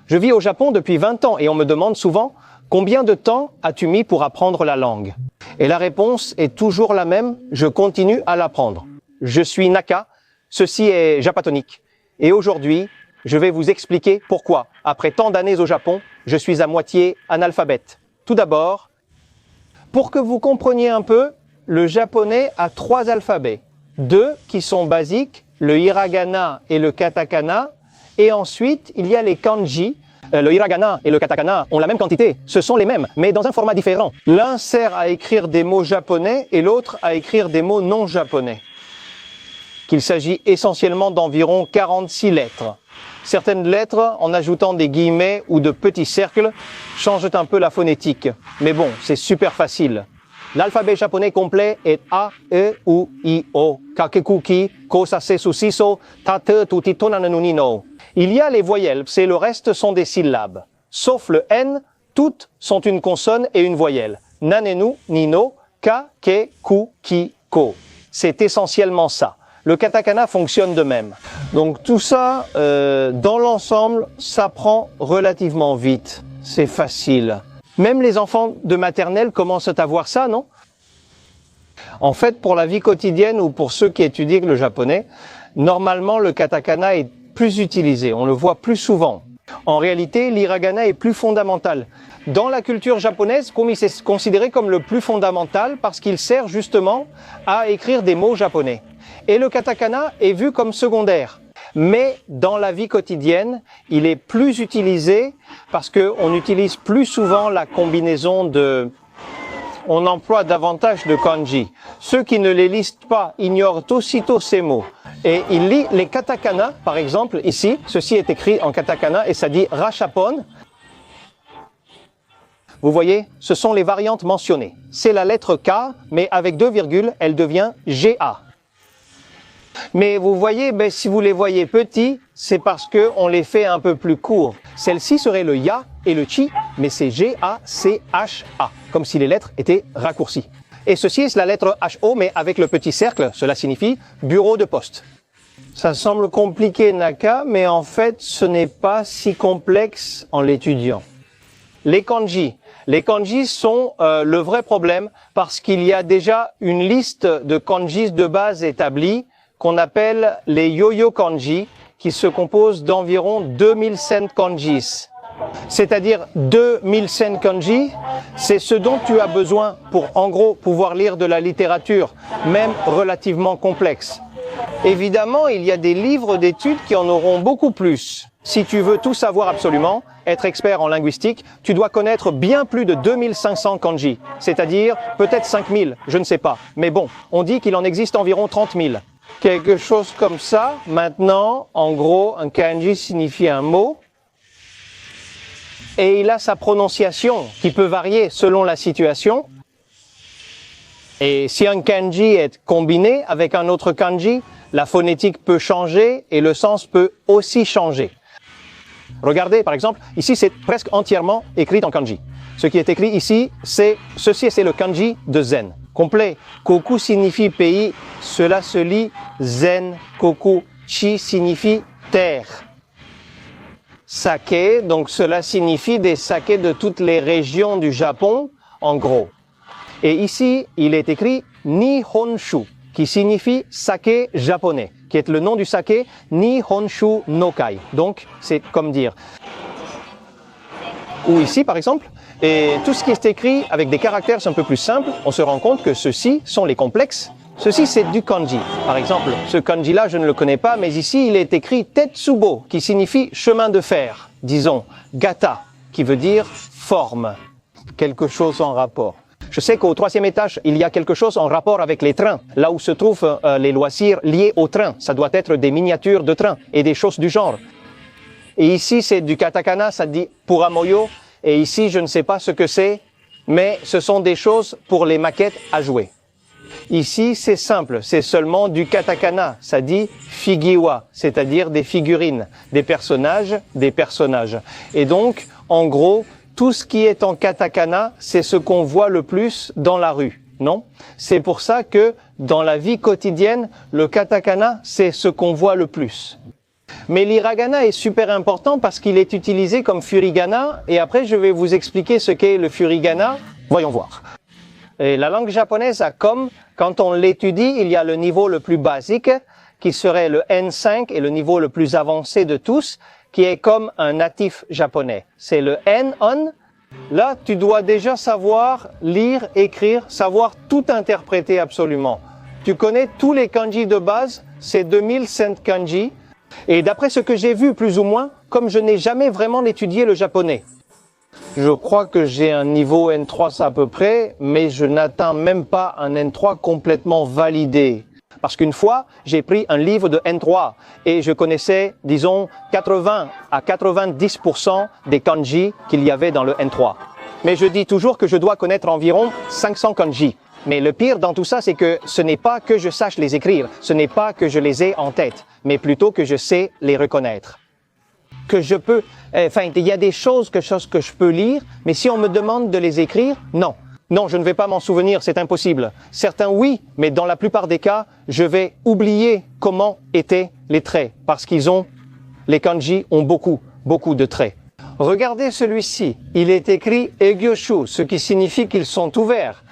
Je vis au Japon depuis 20 ans et on me demande souvent « Combien de temps as-tu mis pour apprendre la langue ?» Et la réponse est toujours la même, je continue à l'apprendre. Je suis Naka, ceci est Japatonique. Et aujourd'hui, je vais vous expliquer pourquoi, après tant d'années au Japon, je suis à moitié analphabète. Tout d'abord, pour que vous compreniez un peu, le japonais a 3 alphabets. 2 qui sont basiques, le hiragana et le katakana. Et ensuite, il y a les kanji. Le hiragana et le katakana ont la même quantité, ce sont les mêmes, mais dans un format différent. L'un sert à écrire des mots japonais et l'autre à écrire des mots non japonais. Qu'il s'agit essentiellement d'environ 46 lettres. Certaines lettres, en ajoutant des guillemets ou de petits cercles, changent un peu la phonétique. Mais bon, c'est super facile. L'alphabet japonais complet est A, E, U, I, O, kakekuki, kosase susiso, tate tuti tonananu no. Il y a les voyelles, c'est le reste sont des syllabes. Sauf le N, toutes sont une consonne et une voyelle. Nanenu, nino, ka, ke, ku, ki, ko. C'est essentiellement ça. Le katakana fonctionne de même. Donc tout ça, dans l'ensemble, ça prend relativement vite. C'est facile. Même les enfants de maternelle commencent à voir ça, non? En fait, pour la vie quotidienne ou pour ceux qui étudient le japonais, normalement le katakana est plus utilisé, on le voit plus souvent. En réalité, l'hiragana est plus fondamental. Dans la culture japonaise, Komi c'est considéré comme le plus fondamental parce qu'il sert justement à écrire des mots japonais. Et le katakana est vu comme secondaire. Mais dans la vie quotidienne, il est plus utilisé parce qu'on utilise plus souvent la combinaison de... On emploie davantage de kanji. Ceux qui ne les lisent pas ignorent aussitôt ces mots. Et il lit les katakana, par exemple, ici, ceci est écrit en katakana et ça dit rashapon. Vous voyez, ce sont les variantes mentionnées. C'est la lettre K, mais avec 2 virgules, elle devient GA. Mais vous voyez, si vous les voyez petits, c'est parce qu'on les fait un peu plus courts. Celle-ci serait le ya et le chi, mais c'est G-A-C-H-A, comme si les lettres étaient raccourcies. Et ceci est la lettre H-O, mais avec le petit cercle, cela signifie bureau de poste. Ça semble compliqué, Naka, mais en fait, ce n'est pas si complexe en l'étudiant. Les kanji. Les kanji sont le vrai problème parce qu'il y a déjà une liste de kanjis de base établie qu'on appelle les yo-yo kanji, qui se composent d'environ 2000 kanjis. C'est-à-dire 2000 kanji, c'est ce dont tu as besoin pour, en gros, pouvoir lire de la littérature, même relativement complexe. Évidemment, il y a des livres d'études qui en auront beaucoup plus. Si tu veux tout savoir absolument, être expert en linguistique, tu dois connaître bien plus de 2500 kanji, c'est-à-dire peut-être 5000, je ne sais pas. Mais bon, on dit qu'il en existe environ 30 000. Quelque chose comme ça. Maintenant, en gros, un kanji signifie un mot et il a sa prononciation qui peut varier selon la situation. Et si un kanji est combiné avec un autre kanji, la phonétique peut changer et le sens peut aussi changer. Regardez, par exemple, ici c'est presque entièrement écrit en kanji. Ce qui est écrit ici, ceci c'est le kanji de Zen. Complet. Koku signifie pays, cela se lit Zen. Koku. Chi signifie terre. Sake, donc cela signifie des sakés de toutes les régions du Japon, en gros. Et ici, il est écrit Nihonshu, qui signifie saké japonais, qui est le nom du saké Nihonshu no Kai. Donc, c'est comme dire. Ou ici, par exemple, et tout ce qui est écrit avec des caractères un peu plus simples, on se rend compte que ceux-ci sont les complexes. Ceci, c'est du kanji. Par exemple, ce kanji-là, je ne le connais pas, mais ici, il est écrit Tetsubo, qui signifie chemin de fer. Disons, Gata, qui veut dire forme. Quelque chose en rapport. Je sais qu'au 3e étage, il y a quelque chose en rapport avec les trains, là où se trouvent les loisirs liés aux trains. Ça doit être des miniatures de trains et des choses du genre. Et ici, c'est du katakana, ça dit Puramoyo. Et ici, je ne sais pas ce que c'est, mais ce sont des choses pour les maquettes à jouer. Ici, c'est simple, c'est seulement du katakana, ça dit Figiwa, c'est-à-dire des figurines, des personnages. Et donc, en gros, tout ce qui est en katakana, c'est ce qu'on voit le plus dans la rue, non? C'est pour ça que, dans la vie quotidienne, le katakana, c'est ce qu'on voit le plus. Mais l'hiragana est super important parce qu'il est utilisé comme furigana et après je vais vous expliquer ce qu'est le furigana. Voyons voir. Et la langue japonaise a comme, quand on l'étudie, il y a le niveau le plus basique qui serait le N5 et le niveau le plus avancé de tous qui est comme un natif japonais. C'est le N-on. Là, tu dois déjà savoir lire, écrire, savoir tout interpréter absolument. Tu connais tous les kanji de base, c'est 2005 kanji. Et d'après ce que j'ai vu plus ou moins, comme je n'ai jamais vraiment étudié le japonais, je crois que j'ai un niveau N3 à peu près, mais je n'atteins même pas un N3 complètement validé. Parce qu'une fois, j'ai pris un livre de N3 et je connaissais, disons, 80 à 90% des kanji qu'il y avait dans le N3. Mais je dis toujours que je dois connaître environ 500 kanji. Mais le pire dans tout ça, c'est que ce n'est pas que je sache les écrire, ce n'est pas que je les ai en tête, mais plutôt que je sais les reconnaître. Que je peux, il y a des choses que je peux lire, mais si on me demande de les écrire, non. Non, je ne vais pas m'en souvenir, c'est impossible. Certains oui, mais dans la plupart des cas, je vais oublier comment étaient les traits, parce les kanji ont beaucoup de traits. Regardez celui-ci, il est écrit Egyoshu, ce qui signifie qu'ils sont ouverts.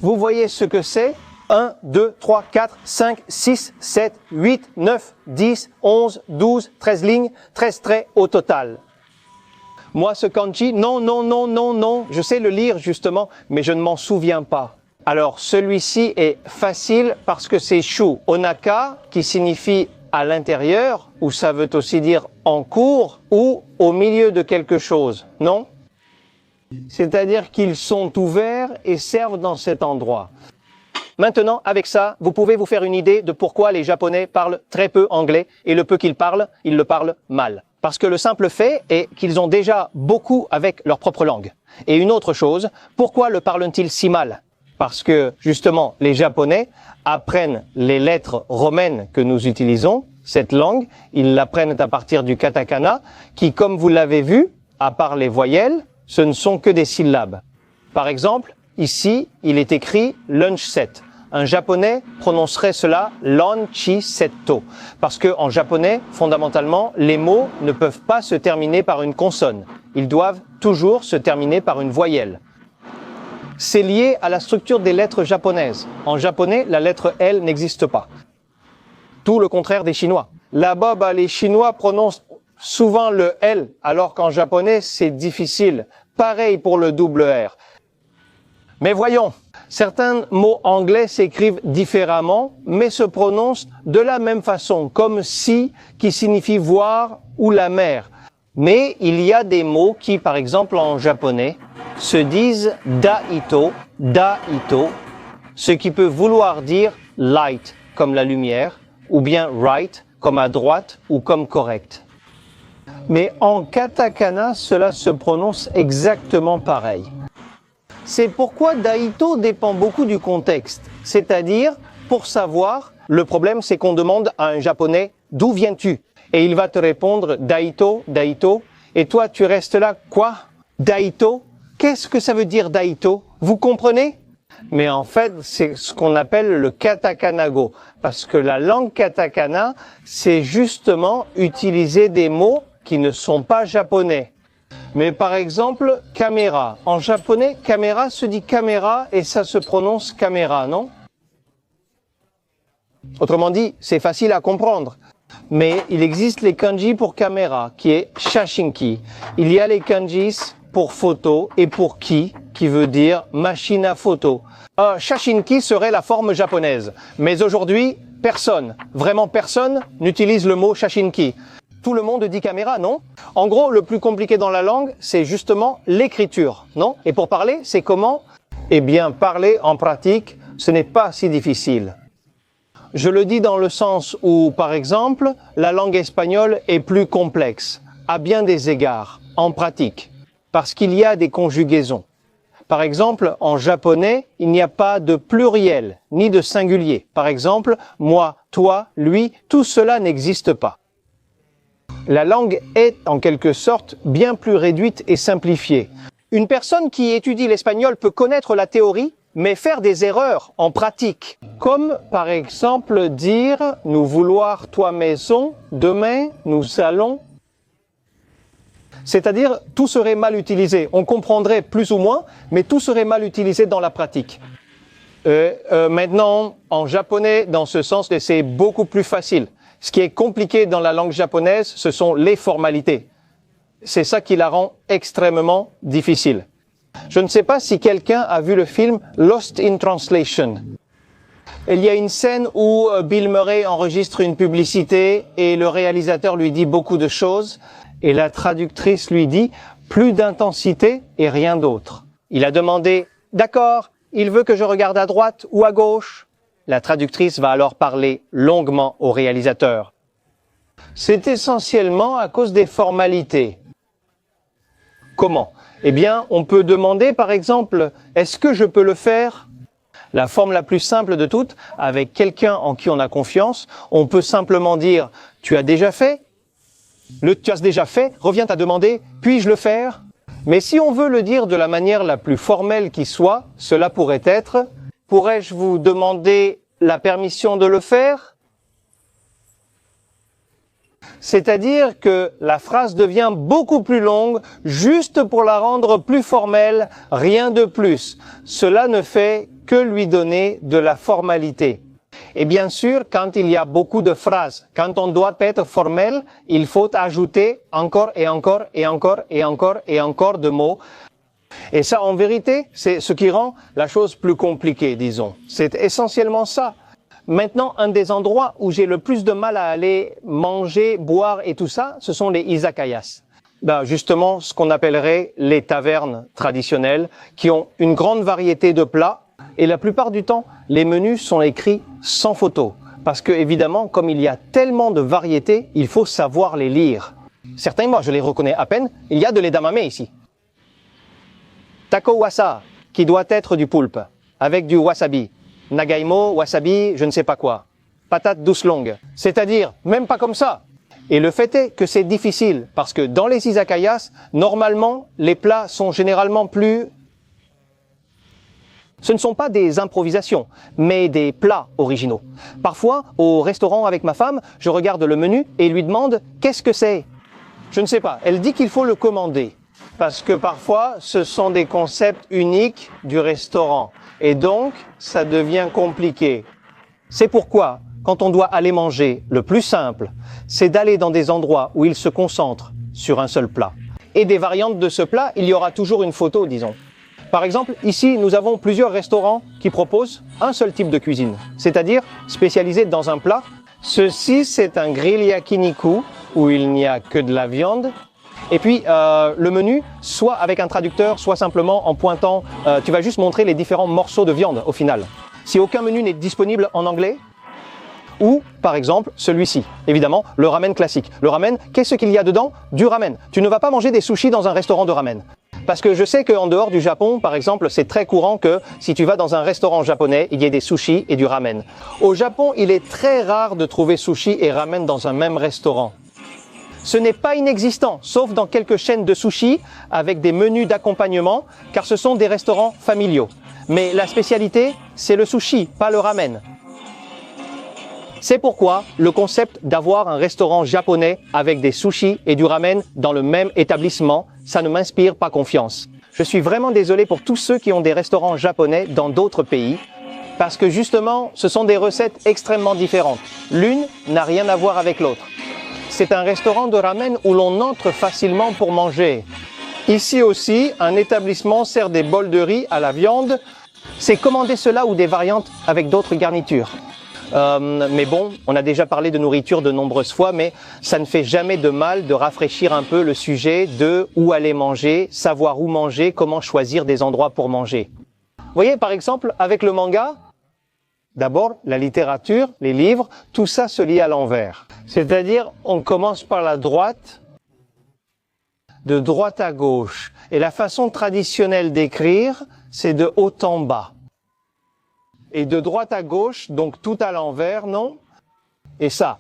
Vous voyez ce que c'est? 1, 2, 3, 4, 5, 6, 7, 8, 9, 10, 11, 12, 13 lignes, 13 traits au total. Moi, ce kanji, non, je sais le lire justement, mais je ne m'en souviens pas. Alors, celui-ci est facile parce que c'est shu, onaka, qui signifie à l'intérieur, ou ça veut aussi dire en cours, ou au milieu de quelque chose, non? C'est-à-dire qu'ils sont ouverts et servent dans cet endroit. Maintenant, avec ça, vous pouvez vous faire une idée de pourquoi les Japonais parlent très peu anglais et le peu qu'ils parlent, ils le parlent mal. Parce que le simple fait est qu'ils ont déjà beaucoup avec leur propre langue. Et une autre chose, pourquoi le parlent-ils si mal? Parce que, justement, les Japonais apprennent les lettres romaines que nous utilisons, cette langue, ils l'apprennent à partir du katakana, qui, comme vous l'avez vu, à part les voyelles, ce ne sont que des syllabes. Par exemple, ici, il est écrit lunch set. Un japonais prononcerait cela lanchi setto. Parce que en japonais, fondamentalement, les mots ne peuvent pas se terminer par une consonne. Ils doivent toujours se terminer par une voyelle. C'est lié à la structure des lettres japonaises. En japonais, la lettre L n'existe pas. Tout le contraire des Chinois. Là-bas, les Chinois prononcent souvent le L, alors qu'en japonais, c'est difficile. Pareil pour le double R. Mais voyons, certains mots anglais s'écrivent différemment, mais se prononcent de la même façon, comme si, qui signifie voir, ou la mer. Mais il y a des mots qui, par exemple en japonais, se disent daito, ce qui peut vouloir dire light, comme la lumière, ou bien right, comme à droite, ou comme correct. Mais en katakana, cela se prononce exactement pareil. C'est pourquoi daito dépend beaucoup du contexte. C'est-à-dire, pour savoir, le problème c'est qu'on demande à un japonais « D'où viens-tu » et il va te répondre « Daito, daito » et toi tu restes là « Quoi ? Daito ? Qu'est-ce que ça veut dire daito ? Vous comprenez ? Mais en fait, c'est ce qu'on appelle le katakanago. Parce que la langue katakana, c'est justement utiliser des mots qui ne sont pas japonais. Mais par exemple, caméra. En japonais, caméra se dit caméra et ça se prononce caméra, non? Autrement dit, c'est facile à comprendre. Mais il existe les kanji pour caméra, qui est shashinki. Il y a les kanjis pour photo et pour qui veut dire machine à photo. Shashinki serait la forme japonaise. Mais aujourd'hui, personne, vraiment personne, n'utilise le mot shashinki. Tout le monde dit caméra, non? En gros, le plus compliqué dans la langue, c'est justement l'écriture, non? Et pour parler, c'est comment? Eh bien, parler en pratique, ce n'est pas si difficile. Je le dis dans le sens où, par exemple, la langue espagnole est plus complexe, à bien des égards, en pratique, parce qu'il y a des conjugaisons. Par exemple, en japonais, il n'y a pas de pluriel, ni de singulier. Par exemple, moi, toi, lui, tout cela n'existe pas. La langue est, en quelque sorte, bien plus réduite et simplifiée. Une personne qui étudie l'espagnol peut connaître la théorie, mais faire des erreurs en pratique. Comme par exemple dire « nous vouloir toi maison, demain nous allons ». C'est-à-dire tout serait mal utilisé. On comprendrait plus ou moins, mais tout serait mal utilisé dans la pratique. Maintenant, en japonais, dans ce sens, c'est beaucoup plus facile. Ce qui est compliqué dans la langue japonaise, ce sont les formalités. C'est ça qui la rend extrêmement difficile. Je ne sais pas si quelqu'un a vu le film Lost in Translation. Il y a une scène où Bill Murray enregistre une publicité et le réalisateur lui dit beaucoup de choses et la traductrice lui dit plus d'intensité et rien d'autre. Il a demandé « D'accord, il veut que je regarde à droite ou à gauche ?» La traductrice va alors parler longuement au réalisateur. C'est essentiellement à cause des formalités. Comment ? Eh bien, on peut demander par exemple « Est-ce que je peux le faire ?» La forme la plus simple de toutes, avec quelqu'un en qui on a confiance, on peut simplement dire « Tu as déjà fait ?» Le « tu as déjà fait » revient à demander « puis-je le faire ?» Mais si on veut le dire de la manière la plus formelle qui soit, cela pourrait être « Pourrais-je vous demander la permission de le faire ?» C'est-à-dire que la phrase devient beaucoup plus longue, juste pour la rendre plus formelle, rien de plus. Cela ne fait que lui donner de la formalité. Et bien sûr, quand il y a beaucoup de phrases, quand on doit être formel, il faut ajouter encore et encore et encore et encore et encore de mots. Et ça, en vérité, c'est ce qui rend la chose plus compliquée, disons. C'est essentiellement ça. Maintenant, un des endroits où j'ai le plus de mal à aller manger, boire et tout ça, ce sont les izakayas. Justement, ce qu'on appellerait les tavernes traditionnelles, qui ont une grande variété de plats. Et la plupart du temps, les menus sont écrits sans photo. Parce que, évidemment, comme il y a tellement de variétés, il faut savoir les lire. Certains, moi, je les reconnais à peine. Il y a de l'edamame ici. Tako wasa, qui doit être du poulpe, avec du wasabi. Nagaimo, wasabi, je ne sais pas quoi. Patate douce longue. C'est-à-dire, même pas comme ça. Et le fait est que c'est difficile, parce que dans les izakayas, normalement, les plats sont généralement plus... Ce ne sont pas des improvisations, mais des plats originaux. Parfois, au restaurant avec ma femme, je regarde le menu et lui demande « Qu'est-ce que c'est ?» Je ne sais pas. Elle dit qu'il faut le commander. Parce que parfois, ce sont des concepts uniques du restaurant. Et donc, ça devient compliqué. C'est pourquoi, quand on doit aller manger, le plus simple, c'est d'aller dans des endroits où il se concentre sur un seul plat. Et des variantes de ce plat, il y aura toujours une photo, disons. Par exemple, ici, nous avons plusieurs restaurants qui proposent un seul type de cuisine, c'est-à-dire spécialisé dans un plat. Ceci, c'est un grill yakiniku, où il n'y a que de la viande. Et puis, le menu, soit avec un traducteur, soit simplement en pointant, tu vas juste montrer les différents morceaux de viande au final. Si aucun menu n'est disponible en anglais, ou, par exemple, celui-ci. Évidemment, le ramen classique. Le ramen, qu'est-ce qu'il y a dedans? Du ramen. Tu ne vas pas manger des sushis dans un restaurant de ramen. Parce que je sais qu'en dehors du Japon, par exemple, c'est très courant que si tu vas dans un restaurant japonais, il y ait des sushis et du ramen. Au Japon, il est très rare de trouver sushis et ramen dans un même restaurant. Ce n'est pas inexistant, sauf dans quelques chaînes de sushis avec des menus d'accompagnement, car ce sont des restaurants familiaux. Mais la spécialité, c'est le sushi, pas le ramen. C'est pourquoi le concept d'avoir un restaurant japonais avec des sushis et du ramen dans le même établissement, ça ne m'inspire pas confiance. Je suis vraiment désolé pour tous ceux qui ont des restaurants japonais dans d'autres pays, parce que justement, ce sont des recettes extrêmement différentes. L'une n'a rien à voir avec l'autre. C'est un restaurant de ramen où l'on entre facilement pour manger. Ici aussi, un établissement sert des bols de riz à la viande. C'est commander cela ou des variantes avec d'autres garnitures. Mais bon, on a déjà parlé de nourriture de nombreuses fois, mais ça ne fait jamais de mal de rafraîchir un peu le sujet de où aller manger, savoir où manger, comment choisir des endroits pour manger. Vous voyez, par exemple, avec le manga, d'abord, la littérature, les livres, tout ça se lit à l'envers. C'est-à-dire, on commence par la droite, de droite à gauche. Et la façon traditionnelle d'écrire, c'est de haut en bas. Et de droite à gauche, donc tout à l'envers, non? Et ça.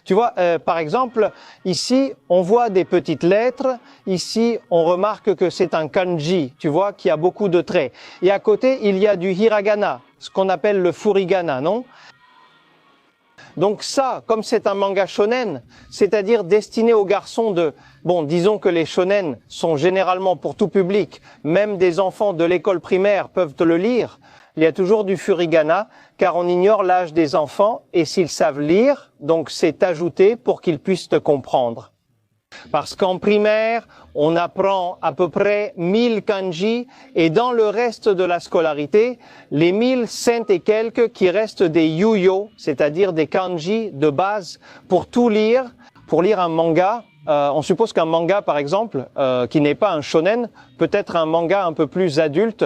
Tu vois, par exemple, ici, on voit des petites lettres. Ici, on remarque que c'est un kanji, tu vois, qui a beaucoup de traits. Et à côté, il y a du hiragana, ce qu'on appelle le furigana, non? Donc ça, comme c'est un manga shonen, c'est-à-dire destiné aux garçons de... Bon, disons que les shonen sont généralement pour tout public, même des enfants de l'école primaire peuvent le lire. Il y a toujours du furigana, car on ignore l'âge des enfants, et s'ils savent lire, donc c'est ajouté pour qu'ils puissent te comprendre. Parce qu'en primaire, on apprend à peu près 1000 kanji, et dans le reste de la scolarité, les 1100 et quelques qui restent des yuyo, c'est-à-dire des kanji de base, pour tout lire. Pour lire un manga, on suppose qu'un manga, par exemple, qui n'est pas un shonen, peut être un manga un peu plus adulte,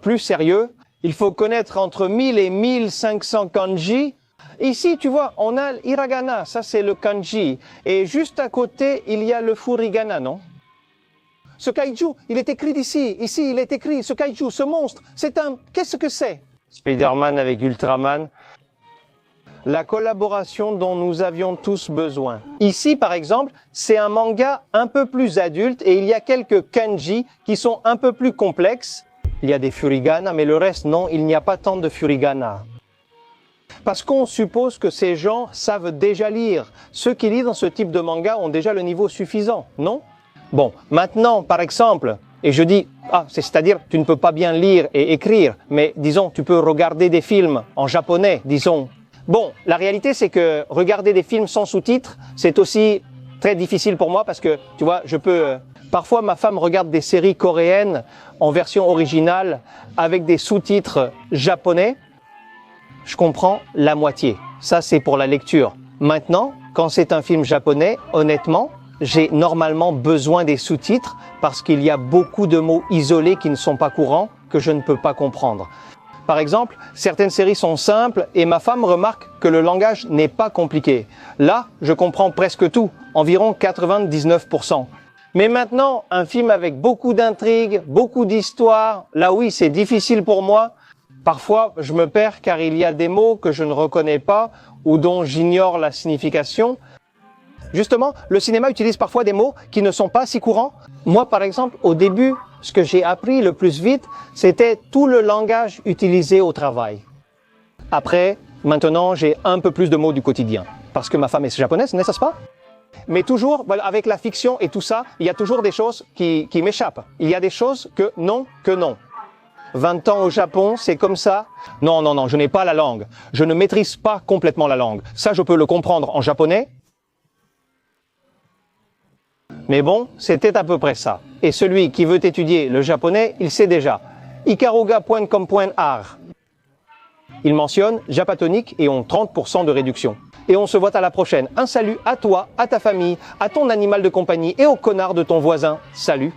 plus sérieux. Il faut connaître entre 1000 et 1500 kanji. Ici, tu vois, on a l'hiragana, ça c'est le kanji. Et juste à côté, il y a le furigana, non? Ce kaiju, il est écrit d'ici. Ici, il est écrit, ce kaiju, ce monstre, c'est un... Qu'est-ce que c'est? Spider-Man avec Ultraman. La collaboration dont nous avions tous besoin. Ici, par exemple, c'est un manga un peu plus adulte et il y a quelques kanji qui sont un peu plus complexes. Il y a des furigana, mais le reste, non, il n'y a pas tant de furigana. Parce qu'on suppose que ces gens savent déjà lire. Ceux qui lisent dans ce type de manga ont déjà le niveau suffisant, non? Bon, maintenant, par exemple, et je dis, c'est-à-dire, tu ne peux pas bien lire et écrire, mais disons, tu peux regarder des films en japonais, disons. Bon, la réalité, c'est que regarder des films sans sous-titres, c'est aussi très difficile pour moi parce que, tu vois, parfois, ma femme regarde des séries coréennes en version originale avec des sous-titres japonais. Je comprends la moitié. Ça, c'est pour la lecture. Maintenant, quand c'est un film japonais, honnêtement, j'ai normalement besoin des sous-titres parce qu'il y a beaucoup de mots isolés qui ne sont pas courants que je ne peux pas comprendre. Par exemple, certaines séries sont simples et ma femme remarque que le langage n'est pas compliqué. Là, je comprends presque tout, environ 99%. Mais maintenant, un film avec beaucoup d'intrigues, beaucoup d'histoires, là oui, c'est difficile pour moi. Parfois, je me perds car il y a des mots que je ne reconnais pas ou dont j'ignore la signification. Justement, le cinéma utilise parfois des mots qui ne sont pas si courants. Moi, par exemple, au début, ce que j'ai appris le plus vite, c'était tout le langage utilisé au travail. Après, maintenant, j'ai un peu plus de mots du quotidien. Parce que ma femme est japonaise, n'est-ce pas? Mais toujours, avec la fiction et tout ça, il y a toujours des choses qui m'échappent. Il y a des choses que non. 20 ans au Japon, c'est comme ça. Non, je n'ai pas la langue. Je ne maîtrise pas complètement la langue. Ça, je peux le comprendre en japonais. Mais bon, c'était à peu près ça. Et celui qui veut étudier le japonais, il sait déjà. ikaruga.com.ar. Il mentionne Japatonic et ont 30% de réduction. Et on se voit à la prochaine. Un salut à toi, à ta famille, à ton animal de compagnie et au connard de ton voisin. Salut!